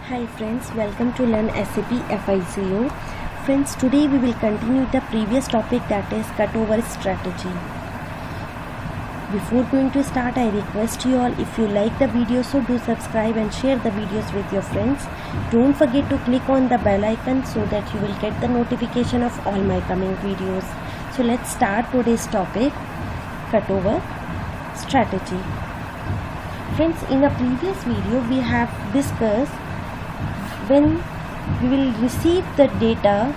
Hi friends, welcome to Learn SAP FICO. Friends, today we will continue the previous topic, that is cutover strategy. Before going to start, I request you all, if you like the video, so do subscribe and share the videos with your friends. Don't forget to click on the bell icon so that you will get the notification of all my coming videos. So let's start today's topic, cutover strategy. Friends, in the previous video we have discussed when we will receive the data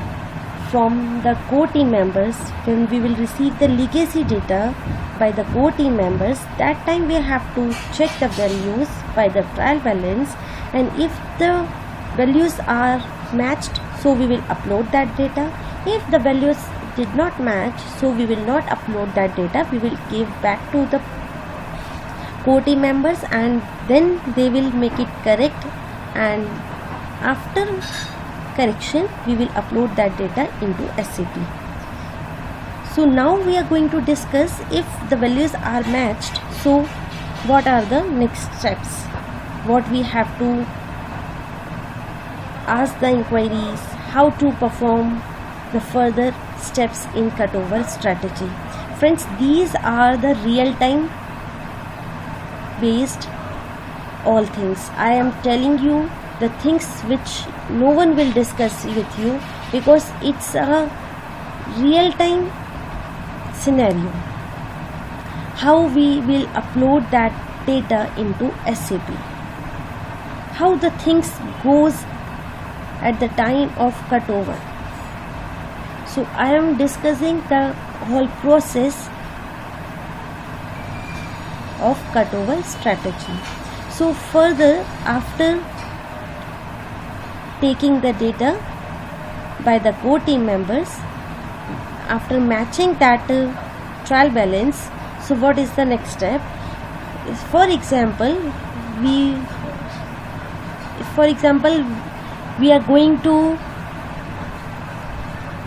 from the core team members, when we will receive the legacy data by the core team members, that time we have to check the values by the trial balance, and if the values are matched, so we will upload that data. If the values did not match, so we will not upload that data. We will give back to the core team members and then they will make it correct, and after correction we will upload that data into SAP. So now we are going to discuss, if the values are matched, so what are the next steps, what we have to ask the inquiries, how to perform the further steps in cutover strategy. Friends, these are the real-time based all things. I am telling you the things which no one will discuss with you, because it's a real-time scenario, how we will upload that data into SAP, how the things goes at the time of cutover. So I am discussing the whole process of cutover strategy. So further, after taking the data by the core team members, after matching that trial balance, so what is the next step? For example, we are going to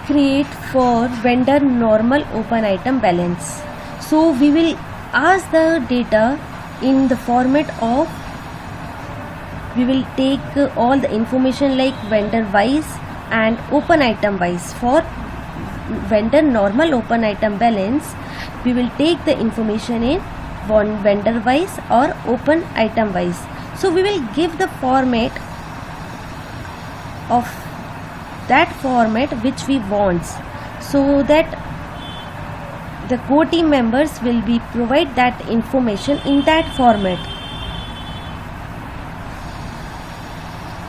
create for vendor normal open item balance. So we will ask the data in the format of, we will take all the information like vendor wise and open item wise. For vendor normal open item balance, we will take the information in one vendor wise or open item wise. So we will give the format of that format which we want, so that the core team members will be provide that information in that format,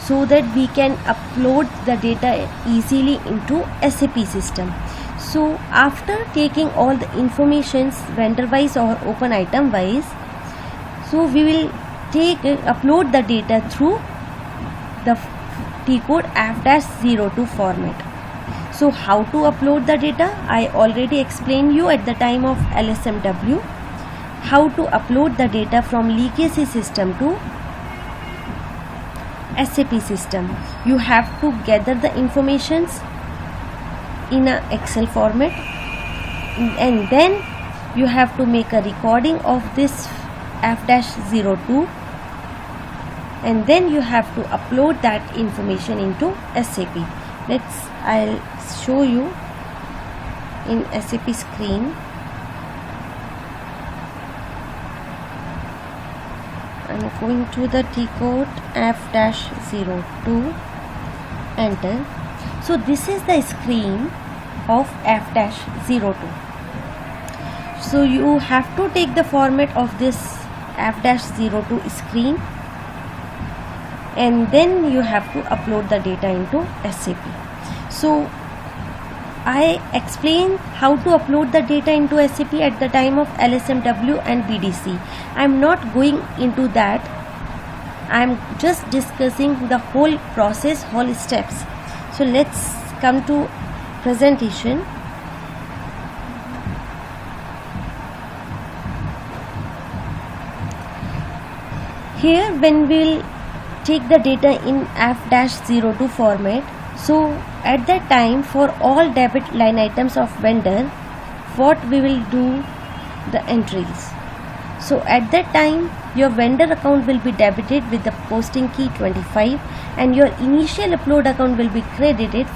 so that we can upload the data easily into SAP system. So after taking all the informations vendor wise or open item wise, so we will upload the data through the T-code F-02 format. So how to upload the data, I already explained you at the time of LSMW, how to upload the data from legacy system to SAP system. You have to gather the informations in a Excel format, and then you have to make a recording of this F-02, and then you have to upload that information into SAP. I'll show you in SAP screen. I'm going to the T-code F-02, enter. So this is the screen of F-02. So you have to take the format of this F-02 screen, and then you have to upload the data into SAP. So I explained how to upload the data into SAP at the time of LSMW and BDC. I am not going into that. I am just discussing the whole process, whole steps. So let's come to presentation. Here, when we'll take the data in F-02 format, so at that time, for all debit line items of vendor, what we will do, the entries. So at that time your vendor account will be debited with the posting key 25 and your initial upload account will be credited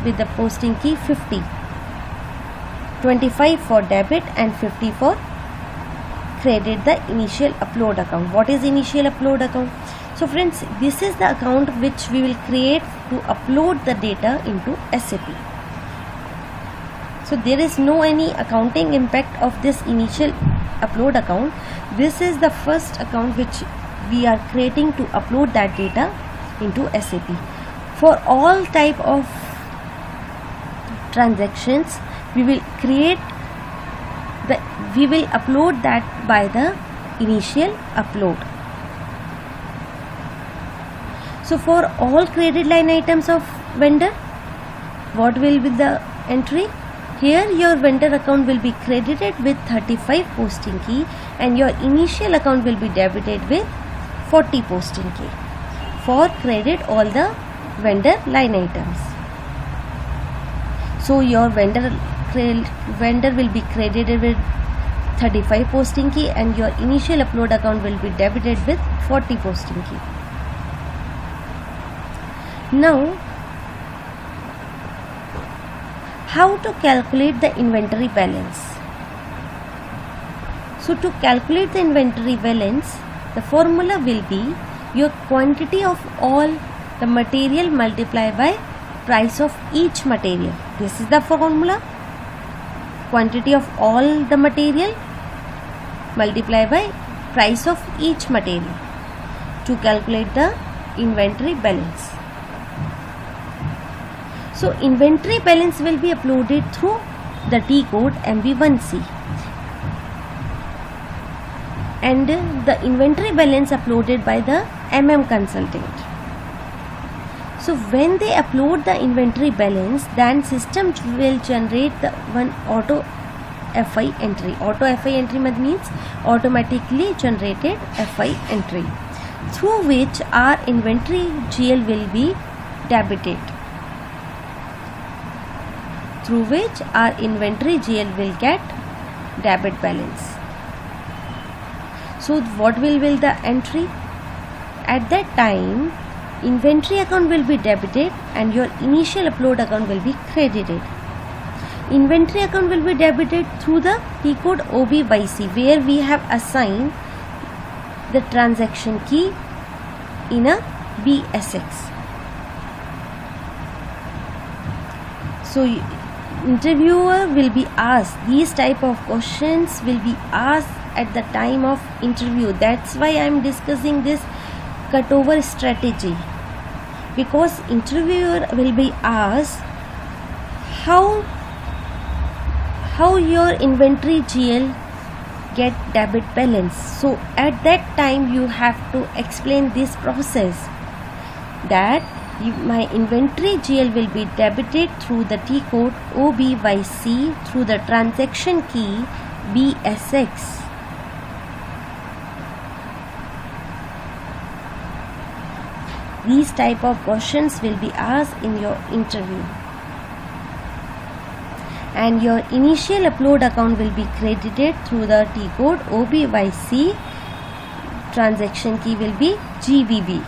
with the posting key 50. 25 for debit and 50 for credit the initial upload account. What is initial upload account? So friends, this is the account which we will create to upload the data into SAP. So there is no any accounting impact of this initial upload account. This is the first account which we are creating to upload that data into SAP. For all type of transactions, we will upload that by the initial upload. So for all credit line items of vendor, what will be the entry? Here your vendor account will be credited with 35 posting key and your initial account will be debited with 40 posting key for credit all the vendor line items. So your vendor will be credited with 35 posting key and your initial upload account will be debited with 40 posting key. Now, how to calculate the inventory balance? So to calculate the inventory balance, the formula will be your quantity of all the material multiplied by price of each material. This is the formula. Quantity of all the material multiplied by price of each material to calculate the inventory balance. So inventory balance will be uploaded through the T code MB1C and the inventory balance uploaded by the MM consultant. So when they upload the inventory balance, then system will generate the one auto FI entry. Auto FI entry means automatically generated FI entry, through which our inventory GL will be debited. Through which our inventory GL will get debit balance. So what will be the entry? At that time, inventory account will be debited and your initial upload account will be credited. Inventory account will be debited through the T code OBYC, where we have assigned the transaction key in a BSX. So interviewer will be asked these type of questions will be asked at the time of interview. That's why I am discussing this cutover strategy, because interviewer will be asked how your inventory GL get debit balance. So at that time you have to explain this process, that my inventory GL will be debited through the T code OBYC through the transaction key BSX. These type of questions will be asked in your interview. And your initial upload account will be credited through the T code OBYC. Transaction key will be GBB.